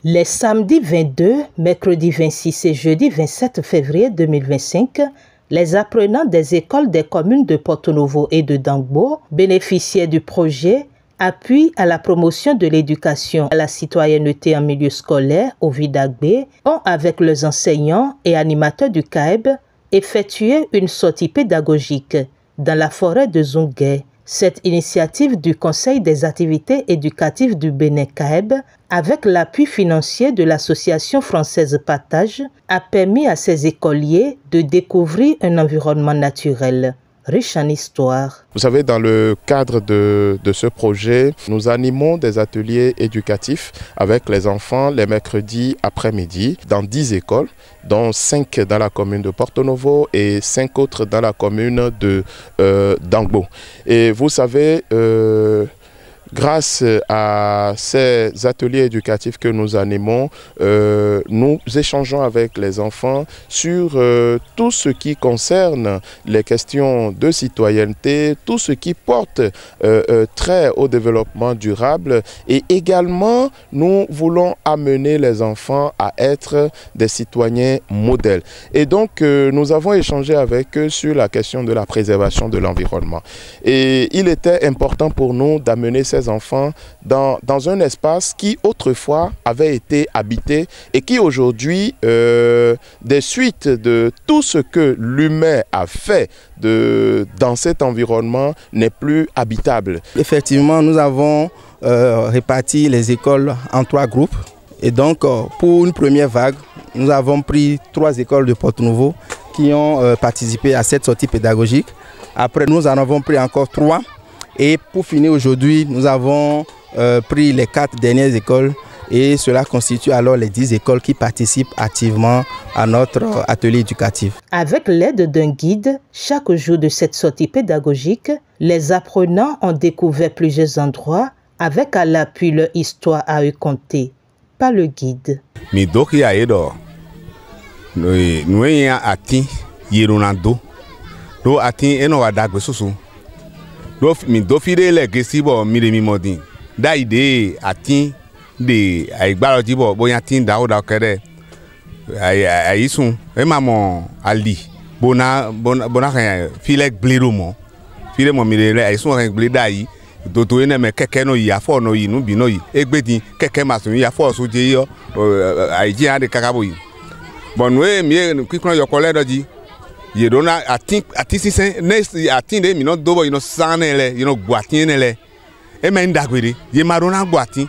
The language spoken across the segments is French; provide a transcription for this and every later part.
Les samedis 22, mercredi 26 et jeudi 27 février 2025, les apprenants des écoles des communes de Porto-Novo et de Dangbo bénéficiaient du projet Appui à la promotion de l'éducation à la citoyenneté en milieu scolaire au Vidagbe ont, avec leurs enseignants et animateurs du CAEB, effectué une sortie pédagogique dans la forêt de Zungué. Cette initiative du Conseil des activités éducatives du Bénin CAEB, avec l'appui financier de l'association française Partage, a permis à ces écoliers de découvrir un environnement naturel riche en histoire. Vous savez, dans le cadre de ce projet, nous animons des ateliers éducatifs avec les enfants les mercredis après-midi dans 10 écoles, dont 5 dans la commune de Porto-Novo et 5 autres dans la commune de Dangbo. Et vous savez, grâce à ces ateliers éducatifs que nous animons, nous échangeons avec les enfants sur tout ce qui concerne les questions de citoyenneté, tout ce qui porte trait au développement durable, et également nous voulons amener les enfants à être des citoyens modèles. Et donc nous avons échangé avec eux sur la question de la préservation de l'environnement. Et il était important pour nous d'amener ces enfants dans un espace qui autrefois avait été habité et qui aujourd'hui, des suites de tout ce que l'humain a fait dans cet environnement, n'est plus habitable. Effectivement, nous avons réparti les écoles en 3 groupes. Et donc, pour une première vague, nous avons pris 3 écoles de Porto-Novo qui ont participé à cette sortie pédagogique. Après, nous en avons pris encore 3. Et pour finir aujourd'hui, nous avons pris les 4 dernières écoles et cela constitue alors les 10 écoles qui participent activement à notre atelier éducatif. Avec l'aide d'un guide, chaque jour de cette sortie pédagogique, les apprenants ont découvert plusieurs endroits avec à l'appui leur histoire à eux conter par le guide. Mi do fi de le gesi bo mi de mi modin da ide atin de aigbaro ji bo boyan tin da o da kere aisun e ma mo ali bona kan fi le glero mo fi le mo mi de le aisun kan gle da yi do to ene me keke no yi afo no yi nu bi no yi egbedin keke ma sun yi afo so je yo aiji ade kakabo yi bonu e mi kwikron yo kole do ji ye dona ati sisen next ati de mi no dobo you no sanele you no gwatin ele e me ndagwere ye marona gwatin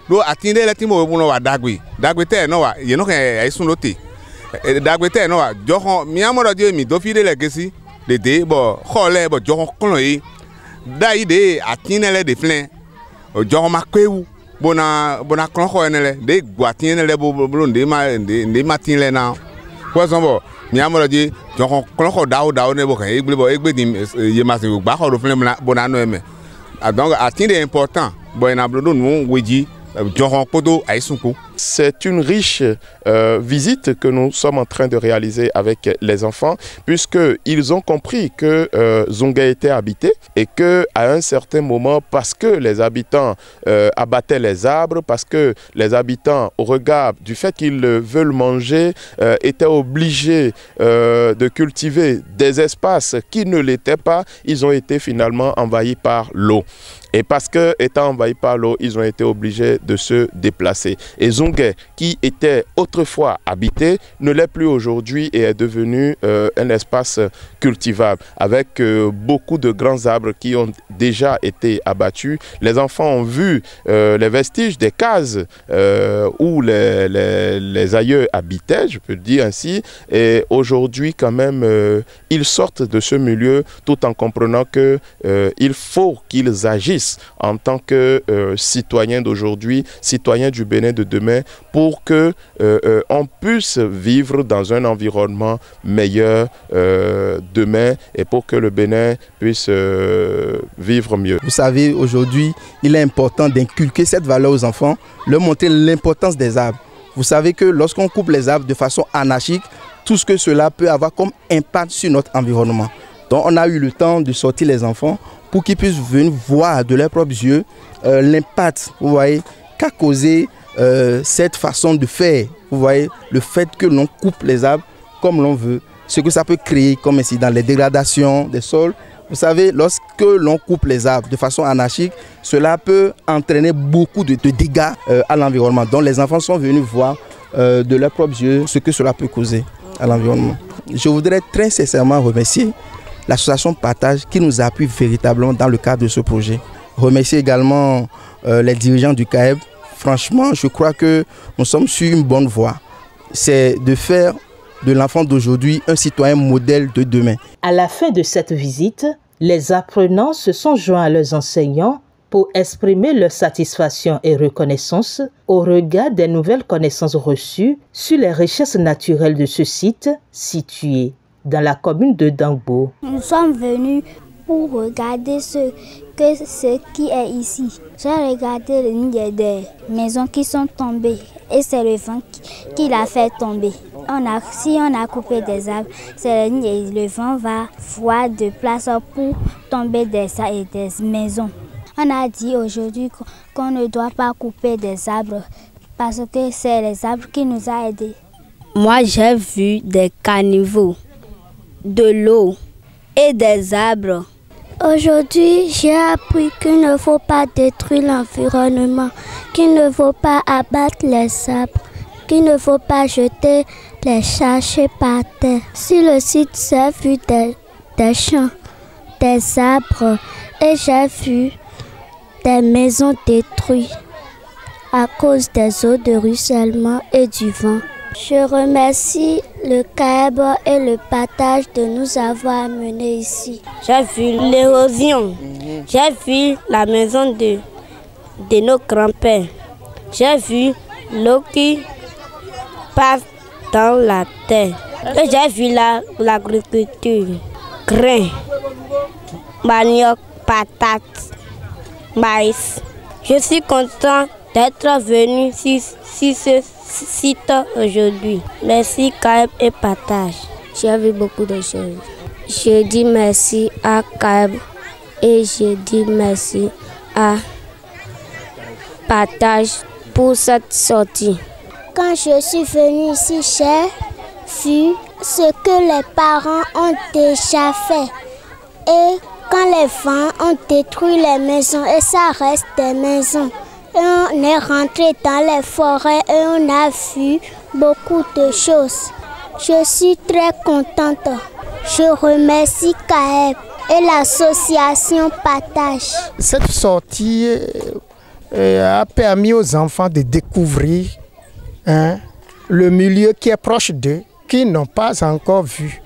do ati de le ti mo no wa dagwe te no wa ye no kan aisun lote dagwe te no wa joho mi amoro je mi do fi de le gesi de bo khole bo joho kon yi dai de ati ele de flen o joho makwewu bona kon kho ele de gwatin ele bo de ma tin le na kwa sombo mi amoro je joho kloko dawo ne bo kan egbe di ye ma se gba ko ro fun bona no eme donc atinde important bo na blodo nu weji joho kodo aisunku. C'est une riche visite que nous sommes en train de réaliser avec les enfants, puisqu'ils ont compris que Zungué était habité et qu'à un certain moment, parce que les habitants abattaient les arbres, parce que les habitants, au regard du fait qu'ils veulent manger, étaient obligés de cultiver des espaces qui ne l'étaient pas, ils ont été finalement envahis par l'eau. Et parce que, étant envahis par l'eau, ils ont été obligés de se déplacer. Et Zungué, qui était autrefois habité, ne l'est plus aujourd'hui et est devenu un espace cultivable, avec beaucoup de grands arbres qui ont déjà été abattus. Les enfants ont vu les vestiges des cases où les aïeux habitaient, je peux le dire ainsi. Et aujourd'hui, quand même, ils sortent de ce milieu tout en comprenant qu'il faut qu'ils agissent en tant que citoyens d'aujourd'hui, citoyens du Bénin de demain, pour que on puisse vivre dans un environnement meilleur demain et pour que le Bénin puisse vivre mieux. Vous savez, aujourd'hui, il est important d'inculquer cette valeur aux enfants, leur montrer l'importance des arbres. Vous savez que lorsqu'on coupe les arbres de façon anarchique, tout ce que cela peut avoir comme impact sur notre environnement. Donc on a eu le temps de sortir les enfants pour qu'ils puissent venir voir de leurs propres yeux l'impact, vous voyez, qu'a causé cette façon de faire, vous voyez, le fait que l'on coupe les arbres comme l'on veut, ce que ça peut créer comme incident, les dégradations des sols. Vous savez, lorsque l'on coupe les arbres de façon anarchique, cela peut entraîner beaucoup de dégâts à l'environnement. Donc les enfants sont venus voir de leurs propres yeux ce que cela peut causer à l'environnement. Je voudrais très sincèrement remercier l'association Partage qui nous appuie véritablement dans le cadre de ce projet. Remercier également les dirigeants du CAEB. Franchement, je crois que nous sommes sur une bonne voie. C'est de faire de l'enfant d'aujourd'hui un citoyen modèle de demain. À la fin de cette visite, les apprenants se sont joints à leurs enseignants pour exprimer leur satisfaction et reconnaissance au regard des nouvelles connaissances reçues sur les richesses naturelles de ce site situé dans la commune de Dangbo. Nous sommes venus pour regarder ce qui est ici. J'ai regardé le nid des maisons qui sont tombées et c'est le vent qui l'a fait tomber. Si on a coupé des arbres, c'est le nid et le vent va voir de place pour tomber des maisons. On a dit aujourd'hui qu'on ne doit pas couper des arbres parce que c'est les arbres qui nous ont aidés. Moi, j'ai vu des caniveaux, de l'eau et des arbres. Aujourd'hui, j'ai appris qu'il ne faut pas détruire l'environnement, qu'il ne faut pas abattre les arbres, qu'il ne faut pas jeter les sachets par terre. Sur le site, j'ai vu des champs, des arbres et j'ai vu des maisons détruites à cause des eaux de ruissellement et du vent. Je remercie le CAEB et le Partage de nous avoir amenés ici. J'ai vu l'érosion, j'ai vu la maison de nos grands-pères, j'ai vu l'eau qui passe dans la terre, et j'ai vu l'agriculture, grains, manioc, patates, maïs. Je suis content d'être venu sur ce site aujourd'hui. Merci CAEB et Partage. J'ai vu beaucoup de choses. Je dis merci à CAEB et je dis merci à Partage pour cette sortie. Quand je suis venue ici, j'ai vu ce que les parents ont déjà fait. Et quand les vents ont détruit les maisons, et ça reste des maisons. Et on est rentré dans les forêts et on a vu beaucoup de choses. Je suis très contente. Je remercie CAEB et l'association Partage. Cette sortie a permis aux enfants de découvrir le milieu qui est proche d'eux, qu'ils n'ont pas encore vu.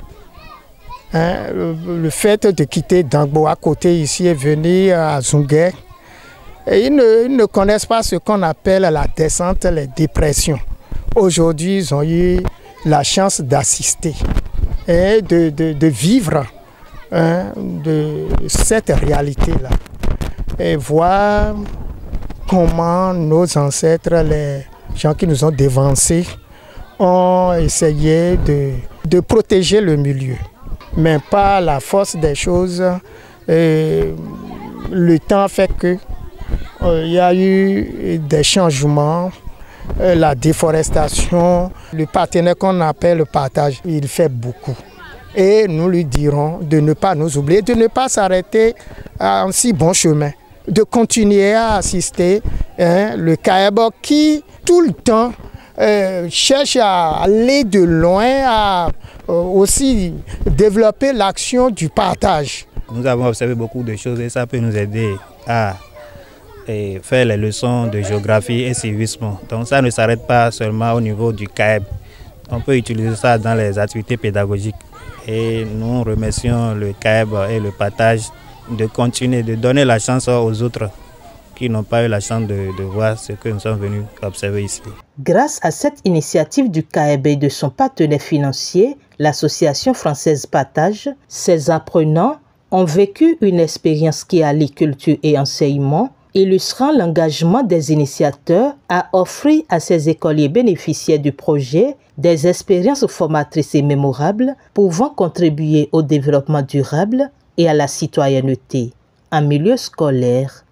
Le fait de quitter Dangbo à côté ici et venir à Zungué, et ils ne connaissent pas ce qu'on appelle la descente, les dépressions. Aujourd'hui, ils ont eu la chance d'assister et de vivre de cette réalité-là. Et voir comment nos ancêtres, les gens qui nous ont dévancés, ont essayé de protéger le milieu. Mais par la force des choses, le temps fait que il y a eu des changements, la déforestation, le partenaire qu'on appelle le Partage, il fait beaucoup. Et nous lui dirons de ne pas nous oublier, de ne pas s'arrêter en si bon chemin, de continuer à assister le CAEB qui, tout le temps, cherche à aller de loin, à aussi développer l'action du partage. Nous avons observé beaucoup de choses et ça peut nous aider à faire les leçons de géographie et civisme. Donc ça ne s'arrête pas seulement au niveau du CAEB. On peut utiliser ça dans les activités pédagogiques. Et nous remercions le CAEB et le Partage de continuer, de donner la chance aux autres qui n'ont pas eu la chance de voir ce que nous sommes venus observer ici. Grâce à cette initiative du CAEB et de son partenaire financier, l'association française Partage, ses apprenants ont vécu une expérience qui allie culture et enseignement, illustrant l'engagement des initiateurs à offrir à ces écoliers bénéficiaires du projet des expériences formatrices et mémorables pouvant contribuer au développement durable et à la citoyenneté en milieu scolaire